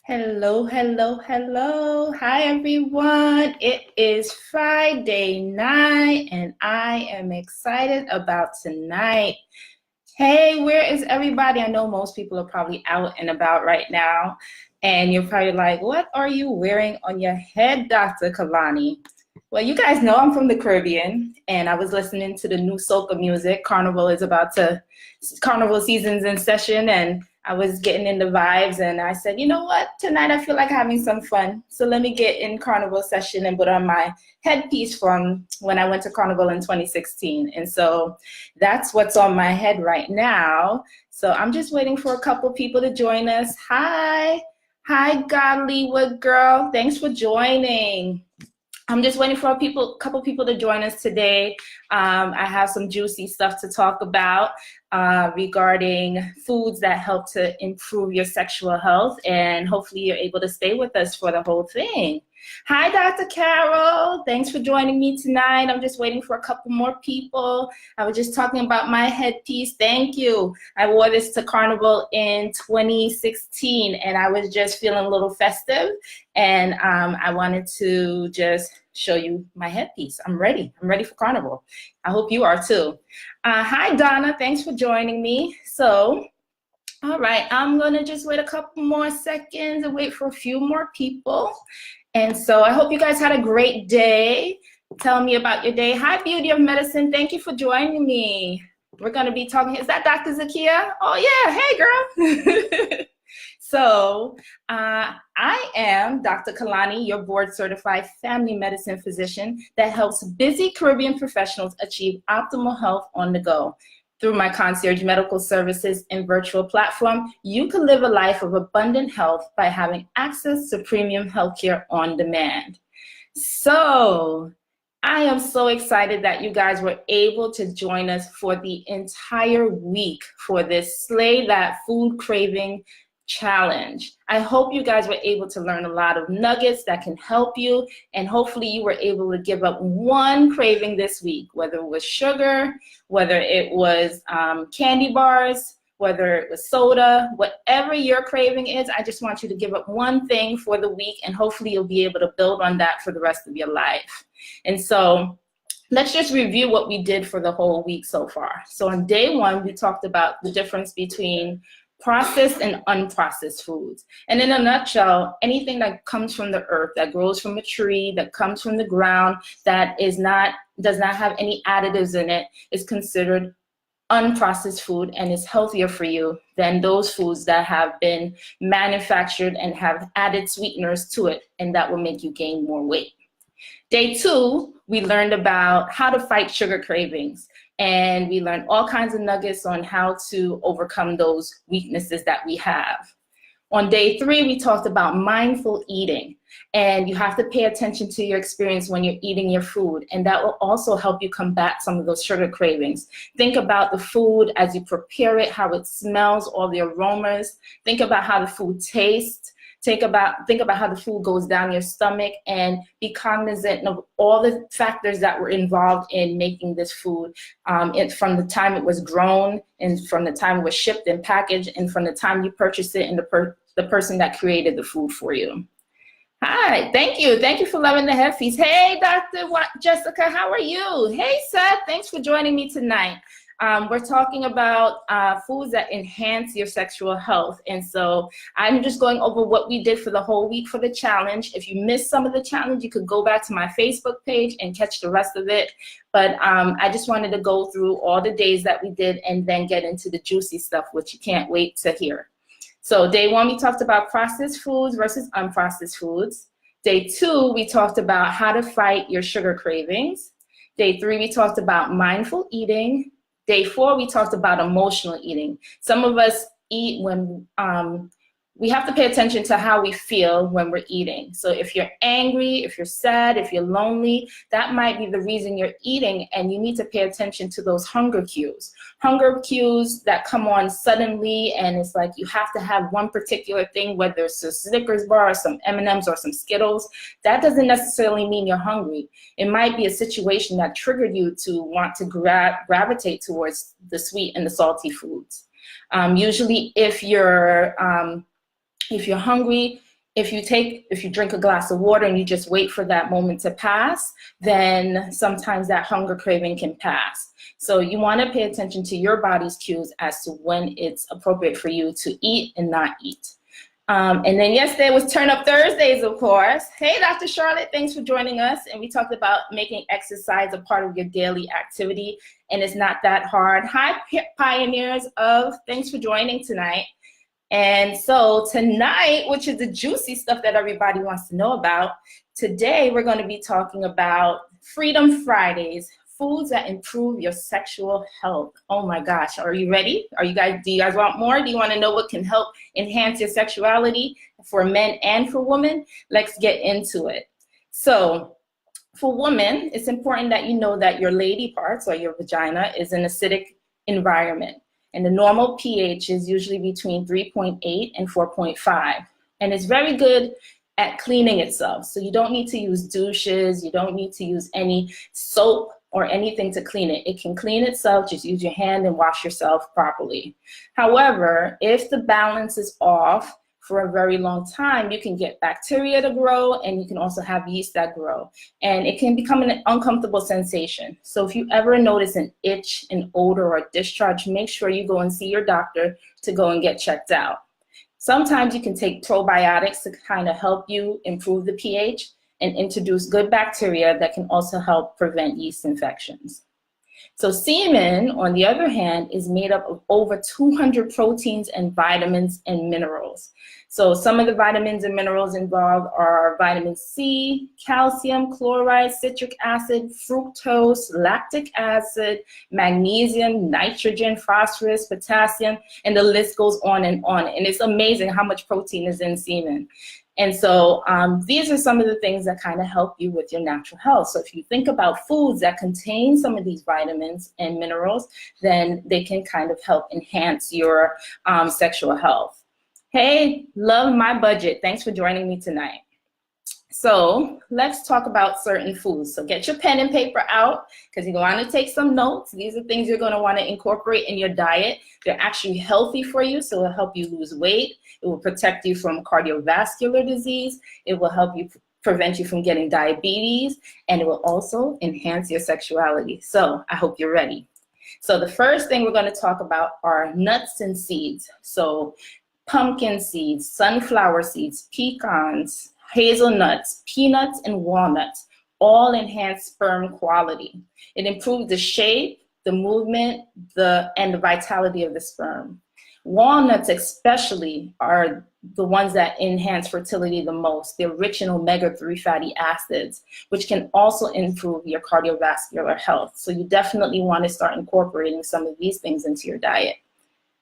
Hello, hello, hello. Hi, everyone. It is Friday night, and I am excited about tonight. Hey, where is everybody? I know most people are probably out and about right now, and you're probably like, what are you wearing on your head, Dr. Kalani? Well, you guys know I'm from the Caribbean, and I was listening to the new soca music. Carnival season's in session, and I was getting in the vibes, and I said, you know what? Tonight I feel like having some fun. So let me get in Carnival session and put on my headpiece from when I went to Carnival in 2016. And so that's what's on my head right now. So I'm just waiting for a couple people to join us. Hi. Hi, Godlywood girl. Thanks for joining. I'm just waiting for a couple people to join us today. I have some juicy stuff to talk about regarding foods that help to improve your sexual health, and hopefully you're able to stay with us for the whole thing. Hi, Dr. Carol. Thanks for joining me tonight. I'm just waiting for a couple more people. I was just talking about my headpiece. Thank you. I wore this to Carnival in 2016, and I was just feeling a little festive, and I wanted to just show you my headpiece. I'm ready. I'm ready for Carnival. I hope you are too. Hi, Donna. Thanks for joining me. So, all right, I'm going to just wait a couple more seconds and wait for a few more people. And so I hope you guys had a great day. Tell me about your day. Hi, Beauty of Medicine. Thank you for joining me. We're going to be talking. Is that Dr. Zakia? Oh, yeah. Hey, girl. So I am Dr. Kalani, your board-certified family medicine physician that helps busy Caribbean professionals achieve optimal health on the go. Through my concierge medical services and virtual platform, you can live a life of abundant health by having access to premium healthcare on demand. So I am so excited that you guys were able to join us for the entire week for this Slay That Food Craving Challenge. I hope you guys were able to learn a lot of nuggets that can help you, and hopefully you were able to give up one craving this week, whether it was sugar, whether it was candy bars, whether it was soda, whatever your craving is. I just want you to give up one thing for the week, and hopefully you'll be able to build on that for the rest of your life. And so let's just review what we did for the whole week so far. So on day one, we talked about the difference between processed and unprocessed foods. And in a nutshell, anything that comes from the earth, that grows from a tree, that comes from the ground, that does not have any additives in it, is considered unprocessed food and is healthier for you than those foods that have been manufactured and have added sweeteners to it, and that will make you gain more weight. Day two, we learned about how to fight sugar cravings. And we learned all kinds of nuggets on how to overcome those weaknesses that we have. On day three, we talked about mindful eating. And you have to pay attention to your experience when you're eating your food. And that will also help you combat some of those sugar cravings. Think about the food as you prepare it, how it smells, all the aromas. Think about how the food tastes. Think about how the food goes down your stomach, and be cognizant of all the factors that were involved in making this food, from the time it was grown, and from the time it was shipped and packaged, and from the time you purchased it, and the person that created the food for you. Hi, thank you. Thank you for loving the headpiece. Hey, Dr. Jessica, how are you? Hey, Seth, thanks for joining me tonight. We're talking about foods that enhance your sexual health. And so I'm just going over what we did for the whole week for the challenge. If you missed some of the challenge, you could go back to my Facebook page and catch the rest of it. But I just wanted to go through all the days that we did and then get into the juicy stuff, which you can't wait to hear. So day one, we talked about processed foods versus unprocessed foods. Day two, we talked about how to fight your sugar cravings. Day three, we talked about mindful eating. Day four, we talked about emotional eating. Some of us eat when we have to pay attention to how we feel when we're eating. So if you're angry, if you're sad, if you're lonely, that might be the reason you're eating, and you need to pay attention to those hunger cues. Hunger cues that come on suddenly, and it's like you have to have one particular thing, whether it's a Snickers bar or some M&Ms or some Skittles. That doesn't necessarily mean you're hungry. It might be a situation that triggered you to want to gravitate towards the sweet and the salty foods. Usually if you're hungry, If you drink a glass of water and you just wait for that moment to pass, then sometimes that hunger craving can pass. So you want to pay attention to your body's cues as to when it's appropriate for you to eat and not eat. And then yesterday was Turn Up Thursdays, of course. Hey, Dr. Charlotte, thanks for joining us. And we talked about making exercise a part of your daily activity, and it's not that hard. Hi, pioneers of, thanks for joining tonight. And so tonight, which is the juicy stuff that everybody wants to know about, today we're going to be talking about Freedom Fridays, foods that improve your sexual health. Oh my gosh, are you ready? Do you guys want more? Do you want to know what can help enhance your sexuality for men and for women? Let's get into it. So for women, it's important that you know that your lady parts or your vagina is an acidic environment. And the normal pH is usually between 3.8 and 4.5. And it's very good at cleaning itself. So you don't need to use douches. You don't need to use any soap or anything to clean it. It can clean itself. Just use your hand and wash yourself properly. However, if the balance is off for a very long time, you can get bacteria to grow, and you can also have yeast that grow. And it can become an uncomfortable sensation. So if you ever notice an itch, an odor, or discharge, make sure you go and see your doctor to go and get checked out. Sometimes you can take probiotics to kind of help you improve the pH and introduce good bacteria that can also help prevent yeast infections. So semen, on the other hand, is made up of over 200 proteins and vitamins and minerals. So some of the vitamins and minerals involved are vitamin C, calcium, chloride, citric acid, fructose, lactic acid, magnesium, nitrogen, phosphorus, potassium, and the list goes on. And it's amazing how much protein is in semen. And so these are some of the things that kind of help you with your natural health. So if you think about foods that contain some of these vitamins and minerals, then they can kind of help enhance your sexual health. Hey, love my budget. Thanks for joining me tonight. So let's talk about certain foods. So get your pen and paper out because you're going to take some notes. These are things you're going to want to incorporate in your diet. They're actually healthy for you, so it'll help you lose weight. It will protect you from cardiovascular disease. It will help you prevent you from getting diabetes, and it will also enhance your sexuality. So I hope you're ready. So the first thing we're going to talk about are nuts and seeds. So pumpkin seeds, sunflower seeds, pecans, hazelnuts, peanuts, and walnuts all enhance sperm quality. It improves the shape, the movement, and the vitality of the sperm. Walnuts especially are the ones that enhance fertility the most. They're rich in omega-3 fatty acids, which can also improve your cardiovascular health. So you definitely want to start incorporating some of these things into your diet.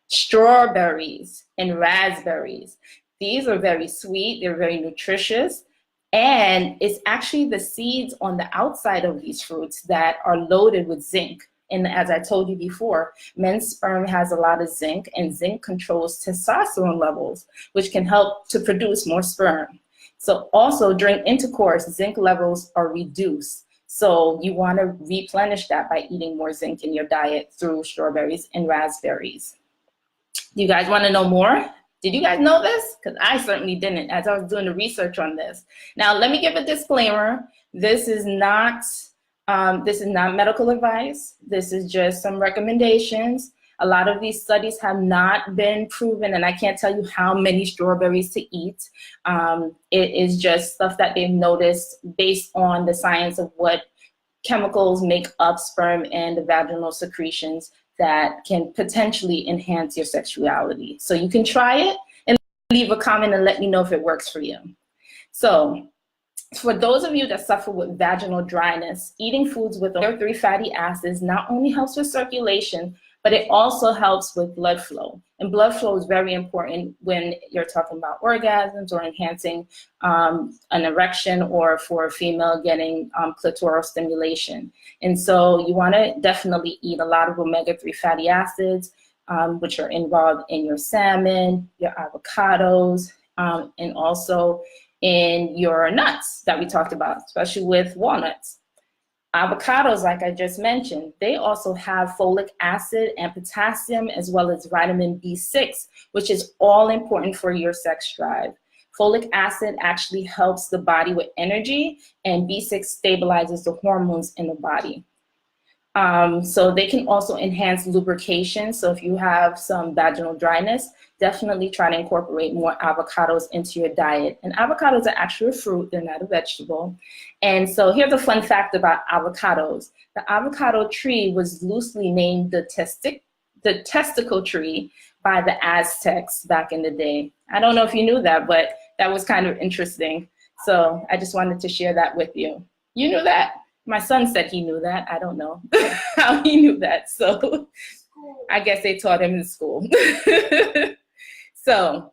Strawberries and raspberries. These are very sweet, they're very nutritious, and it's actually the seeds on the outside of these fruits that are loaded with zinc. And as I told you before, men's sperm has a lot of zinc, and zinc controls testosterone levels, which can help to produce more sperm. So also during intercourse, zinc levels are reduced. So you want to replenish that by eating more zinc in your diet through strawberries and raspberries. Do you guys want to know more? Did you guys know this? Because I certainly didn't as I was doing the research on this. Now, let me give a disclaimer. This is not medical advice. This is just some recommendations. A lot of these studies have not been proven, and I can't tell you how many strawberries to eat. It is just stuff that they've noticed based on the science of what chemicals make up sperm and the vaginal secretions that can potentially enhance your sexuality. So you can try it and leave a comment and let me know if it works for you. So for those of you that suffer with vaginal dryness, eating foods with omega-3 fatty acids not only helps with circulation, but it also helps with blood flow. And blood flow is very important when you're talking about orgasms or enhancing an erection, or for a female getting clitoral stimulation. And so you want to definitely eat a lot of omega-3 fatty acids, which are involved in your salmon, your avocados, and also in your nuts that we talked about, especially with walnuts. Avocados, like I just mentioned, they also have folic acid and potassium, as well as vitamin B6, which is all important for your sex drive. Folic acid actually helps the body with energy, and B6 stabilizes the hormones in the body. So they can also enhance lubrication. So if you have some vaginal dryness, definitely try to incorporate more avocados into your diet. And avocados are actually a fruit, they're not a vegetable. And so here's a fun fact about avocados. The avocado tree was loosely named the testicle tree by the Aztecs back in the day. I don't know if you knew that, but that was kind of interesting. So I just wanted to share that with you. You knew that? My son said he knew that. I don't know how he knew that. So I guess they taught him in school. So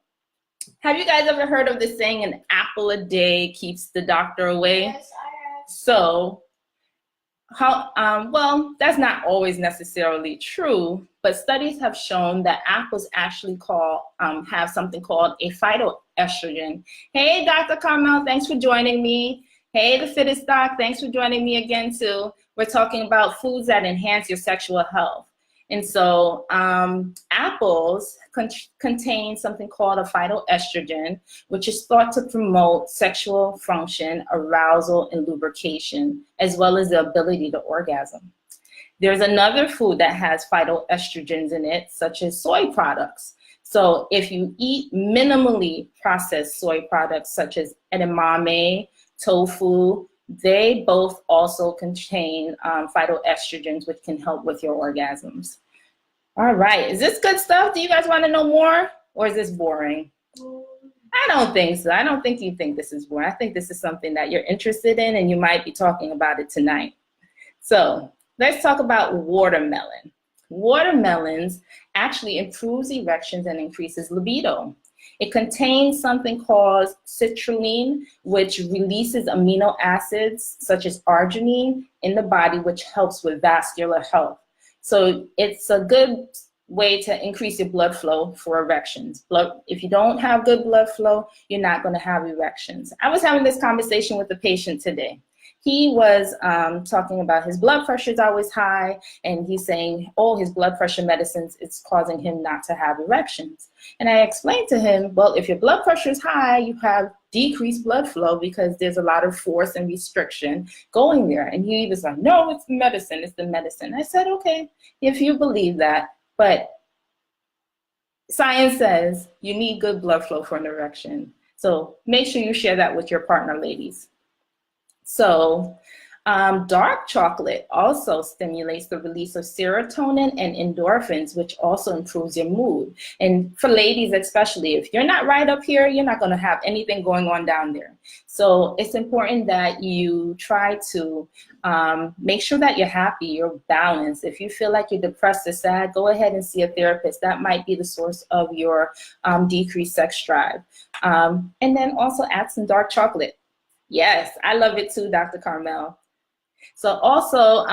have you guys ever heard of the saying, an apple a day keeps the doctor away? Yes, I have. So well, that's not always necessarily true, but studies have shown that apples actually have something called a phytoestrogen. Hey, Dr. Carmel, thanks for joining me. Hey, the Fittest Doc, thanks for joining me again too. We're talking about foods that enhance your sexual health. And so apples contain something called a phytoestrogen, which is thought to promote sexual function, arousal, and lubrication, as well as the ability to orgasm. There's another food that has phytoestrogens in it, such as soy products. So if you eat minimally processed soy products, such as edamame, tofu, they both also contain phytoestrogens, which can help with your orgasms. All right, is this good stuff? Do you guys want to know more, or is this boring? I don't think so. I don't think you think this is boring. I think this is something that you're interested in, and you might be talking about it tonight. So let's talk about watermelon. Watermelons actually improves erections and increases libido. It contains something called citrulline, which releases amino acids such as arginine in the body, which helps with vascular health. So it's a good way to increase your blood flow for erections. If you don't have good blood flow, you're not going to have erections. I was having this conversation with a patient today. He was talking about his blood pressure is always high, and he's saying, oh, his blood pressure medicines, it's causing him not to have erections. And I explained to him, well, if your blood pressure is high, you have decreased blood flow because there's a lot of force and restriction going there. And he was like, no, it's the medicine, it's the medicine. I said, okay, if you believe that, but science says you need good blood flow for an erection. So make sure you share that with your partner, ladies. So dark chocolate also stimulates the release of serotonin and endorphins, which also improves your mood. And for ladies especially, if you're not right up here, you're not going to have anything going on down there. So it's important that you try to make sure that you're happy, you're balanced. If you feel like you're depressed or sad, go ahead and see a therapist. That might be the source of your decreased sex drive. And then also add some dark chocolate. Yes, I love it too, Dr. Carmel. So also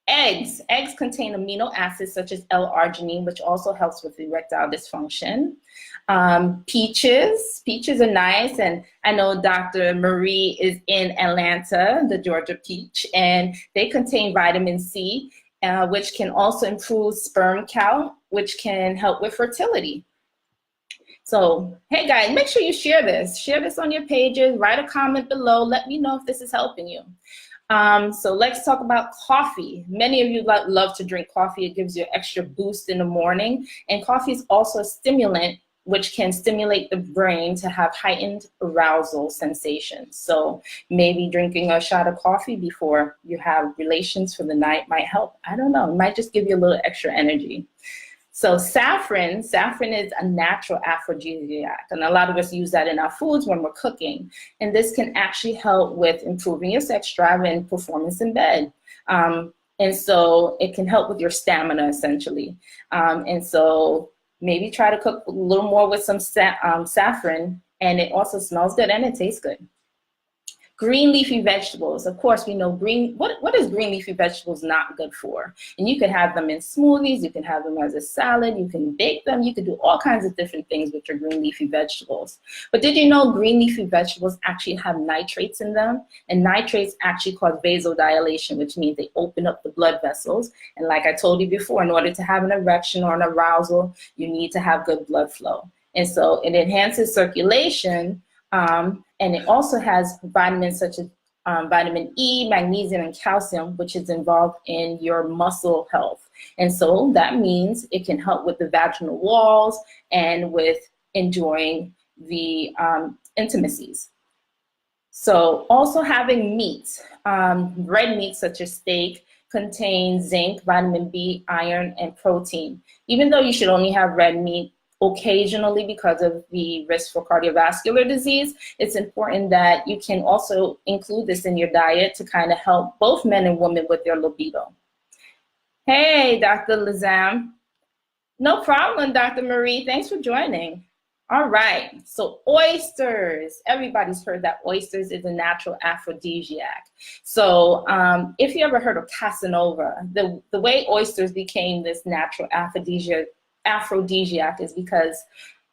eggs. Eggs contain amino acids such as L-arginine, which also helps with erectile dysfunction. Peaches. Peaches are nice, and I know Dr. Marie is in Atlanta, the Georgia peach, and they contain vitamin C, which can also improve sperm count, which can help with fertility. So, hey guys, make sure you share this. Share this on your pages, write a comment below, let me know if this is helping you. So let's talk about coffee. Many of you love to drink coffee. It gives you an extra boost in the morning. And coffee is also a stimulant, which can stimulate the brain to have heightened arousal sensations. So maybe drinking a shot of coffee before you have relations for the night might help. I don't know, it might just give you a little extra energy. So saffron is a natural aphrodisiac, and a lot of us use that in our foods when we're cooking. And this can actually help with improving your sex drive and performance in bed. And so it can help with your stamina, essentially. And so maybe try to cook a little more with some saffron, and it also smells good and it tastes good. Green leafy vegetables. Of course, we know what is green leafy vegetables not good for? And you can have them in smoothies, you can have them as a salad, you can bake them, you can do all kinds of different things with your green leafy vegetables. But did you know green leafy vegetables actually have nitrates in them? And nitrates actually cause vasodilation, which means they open up the blood vessels. And like I told you before, in order to have an erection or an arousal, you need to have good blood flow. And so it enhances circulation, and it also has vitamins such as vitamin E, magnesium, and calcium, which is involved in your muscle health. And so that means it can help with the vaginal walls and with enjoying the intimacies. So also having meat, red meat such as steak, contains zinc, vitamin B, iron, and protein. Even though you should only have red meat occasionally because of the risk for cardiovascular disease, it's important that you can also include this in your diet to kind of help both men and women with their libido. Hey, Dr. Lazam. No problem, Dr. Marie. Thanks for joining. All right, so oysters. Everybody's heard that oysters is a natural aphrodisiac. So if you ever heard of Casanova, the way oysters became this natural aphrodisiac is because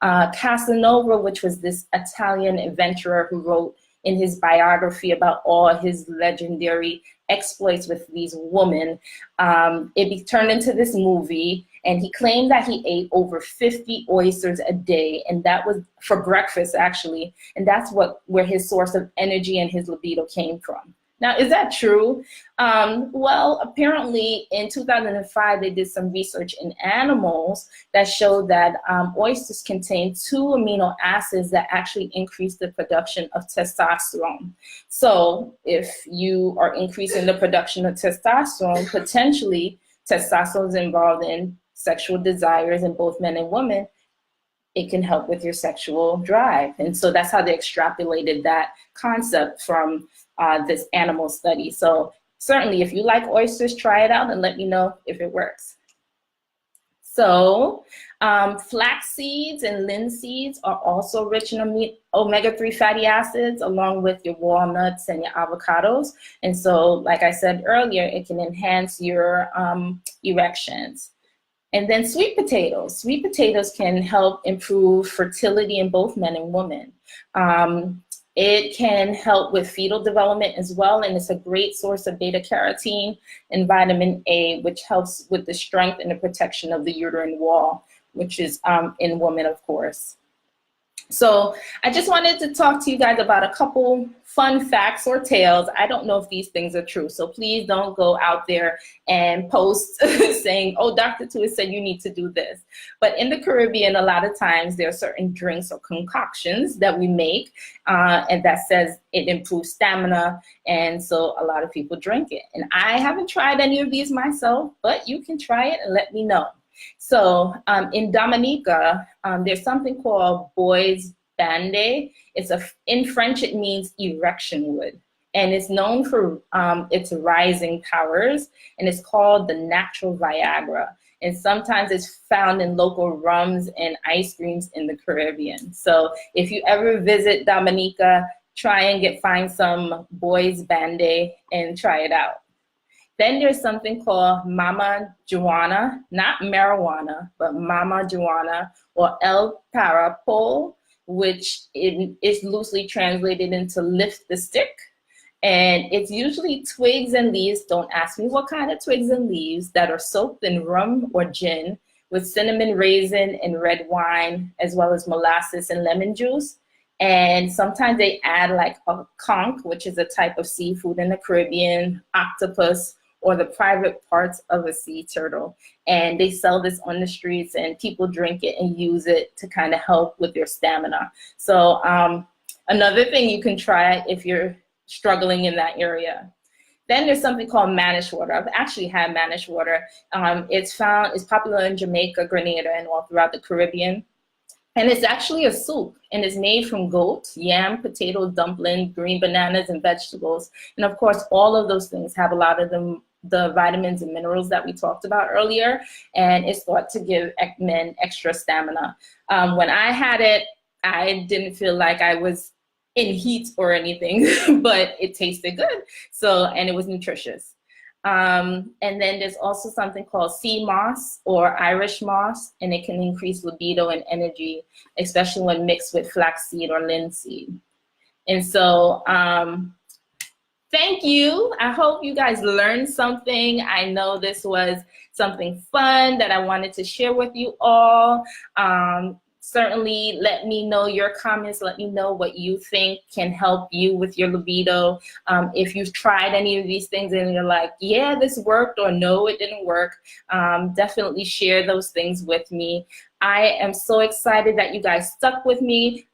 Casanova, which was this Italian adventurer who wrote in his biography about all his legendary exploits with these women, it turned into this movie. And he claimed that he ate over 50 oysters a day, and that was for breakfast, actually. And that's where his source of energy and his libido came from. Now, is that true? Well, apparently in 2005, they did some research in animals that showed that oysters contain 2 amino acids that actually increase the production of testosterone. So if you are increasing the production of testosterone, potentially testosterone is involved in sexual desires in both men and women, it can help with your sexual drive. And so that's how they extrapolated that concept from this animal study. So certainly if you like oysters, try it out and let me know if it works. So flax seeds and linseeds are also rich in omega-3 fatty acids, along with your walnuts and your avocados. And so, like I said earlier, it can enhance your erections. And then sweet potatoes. Sweet potatoes can help improve fertility in both men and women. It can help with fetal development as well, and it's a great source of beta carotene and vitamin A, which helps with the strength and the protection of the uterine wall, which is in women, of course. So I just wanted to talk to you guys about a couple fun facts or tales. I don't know if these things are true, so please don't go out there and post saying, oh, Dr. Tuis said you need to do this. But in the Caribbean, a lot of times there are certain drinks or concoctions that we make and that says it improves stamina, and so a lot of people drink it. And I haven't tried any of these myself, but you can try it and let me know. So in Dominica, there's something called bois bande. In French, it means erection wood. And it's known for its rising powers, and it's called the natural Viagra. And sometimes it's found in local rums and ice creams in the Caribbean. So if you ever visit Dominica, try and find some bois bande and try it out. Then there's something called Mama Juana, not marijuana, but Mama Juana, or El Parapol, which is loosely translated into lift the stick. And it's usually twigs and leaves, don't ask me what kind of twigs and leaves, that are soaked in rum or gin with cinnamon, raisin, and red wine, as well as molasses and lemon juice. And sometimes they add like a conch, which is a type of seafood in the Caribbean, octopus, or the private parts of a sea turtle. And they sell this on the streets, and people drink it and use it to kind of help with their stamina. So another thing you can try if you're struggling in that area. Then there's something called Manish water. I've actually had Manish water. It's popular in Jamaica, Grenada, and all throughout the Caribbean. And it's actually a soup, and it's made from goat, yam, potato, dumpling, green bananas, and vegetables. And of course, all of those things have a lot of the vitamins and minerals that we talked about earlier, and it's thought to give men extra stamina. When I had it, I didn't feel like I was in heat or anything, but it tasted good. So, and it was nutritious. And then there's also something called sea moss or Irish moss, and it can increase libido and energy, especially when mixed with flaxseed or linseed. And so, thank you. I hope you guys learned something. I know this was something fun that I wanted to share with you all. certainly let me know your comments. Let me know what you think can help you with your libido. If you've tried any of these things and you're like, yeah, this worked, or no, it didn't work, definitely share those things with me. I am so excited that you guys stuck with me.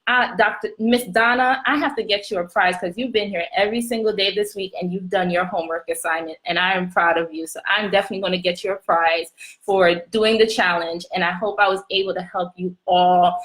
Miss Donna, I have to get you a prize because you've been here every single day this week and you've done your homework assignment, and I am proud of you. So I'm definitely going to get you a prize for doing the challenge, and I hope I was able to help you all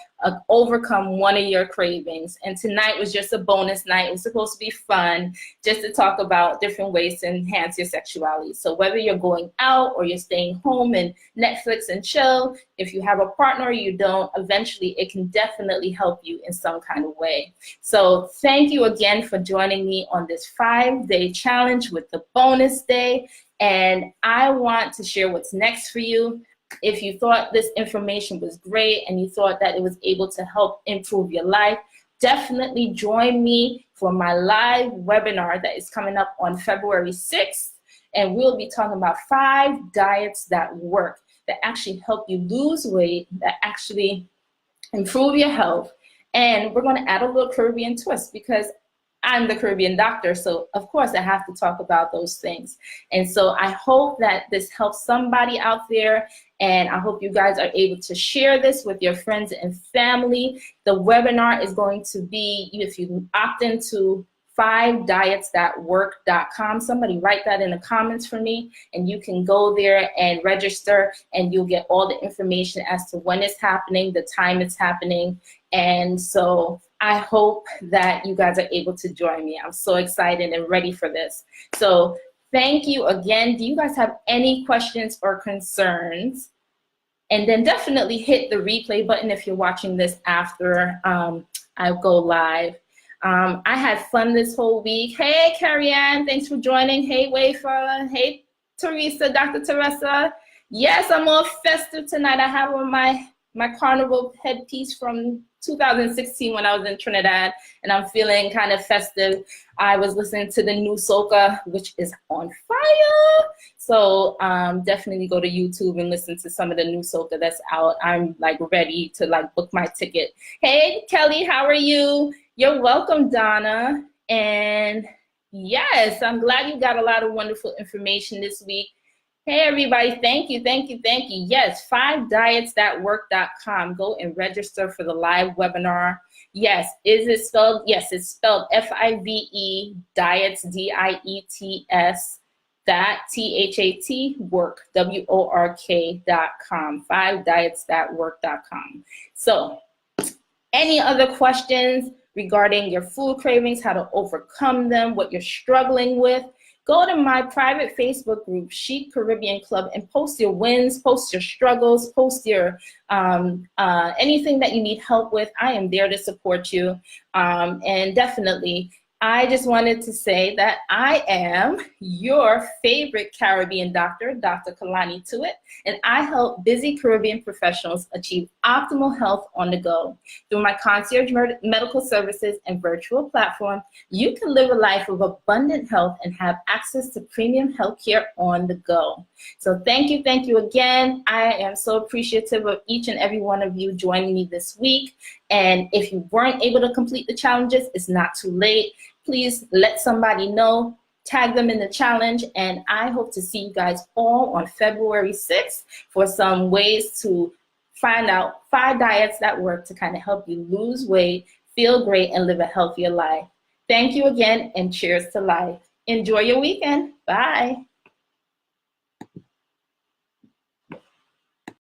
overcome one of your cravings. And tonight was just a bonus night. It was supposed to be fun, just to talk about different ways to enhance your sexuality. So whether you're going out or you're staying home and Netflix and chill, if you have a partner or you don't, eventually it can definitely help you in some kind of way. So thank you again for joining me on this 5-day challenge with the bonus day. And I want to share what's next for you. If you thought this information was great and you thought that it was able to help improve your life, definitely join me for my live webinar that is coming up on February 6th. And we'll be talking about 5 diets that work, that actually help you lose weight, that actually improve your health. And we're going to add a little Caribbean twist because I'm the Caribbean doctor, so of course I have to talk about those things. And so I hope that this helps somebody out there, and I hope you guys are able to share this with your friends and family. The webinar is going to be, if you opt into 5dietsthatwork.com, somebody write that in the comments for me, and you can go there and register, and you'll get all the information as to when it's happening, the time it's happening. And so I hope that you guys are able to join me. I'm so excited and ready for this. So thank you again. Do you guys have any questions or concerns? And then definitely hit the replay button if you're watching this after I go live. I had fun this whole week. Hey, Carrie Ann, thanks for joining. Hey, Wafer. Hey, Teresa, Dr. Teresa. Yes, I'm all festive tonight. I have on my carnival headpiece from 2016 when I was in Trinidad, and I'm feeling kind of festive. I was listening to the new soca, which is on fire. So definitely go to YouTube and listen to some of the new soca that's out. I'm like ready to like book my ticket. Hey, Kelly, how are you? You're welcome, Donna. And yes, I'm glad you got a lot of wonderful information this week. Hey, everybody, thank you, thank you, thank you. Yes, 5dietsthatwork.com. Go and register for the live webinar. Yes, is it spelled? Yes, it's spelled F-I-V-E, diets, D-I-E-T-S, that, T-H-A-T, work, W-O-R-K.com, 5dietsthatwork.com. So, any other questions regarding your food cravings, how to overcome them, what you're struggling with? Go to my private Facebook group, Chic Caribbean Club, and post your wins, post your struggles, post your anything that you need help with. I am there to support you. And definitely, I just wanted to say that I am your favorite Caribbean doctor, Dr. Kalani Tuitt, and I help busy Caribbean professionals achieve optimal health on the go. Through my concierge medical services and virtual platform, you can live a life of abundant health and have access to premium healthcare on the go. So thank you again. I am so appreciative of each and every one of you joining me this week. And if you weren't able to complete the challenges, it's not too late. Please let somebody know, tag them in the challenge, and I hope to see you guys all on February 6th for some ways to find out 5 diets that work to kind of help you lose weight, feel great, and live a healthier life. Thank you again, and cheers to life. Enjoy your weekend. Bye.